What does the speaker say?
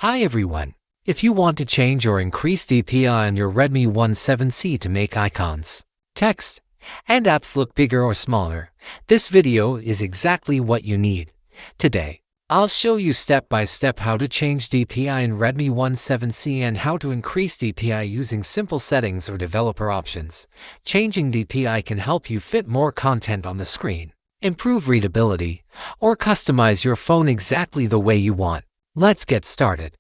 Hi everyone. If you want to change or increase DPI on your Redmi 17C to make icons, text, and apps look bigger or smaller, this video is exactly what you need. Today, I'll show you step by step how to change DPI in Redmi 17C and how to increase DPI using simple settings or developer options. Changing DPI can help you fit more content on the screen, improve readability, or customize your phone exactly the way you want. Let's get started.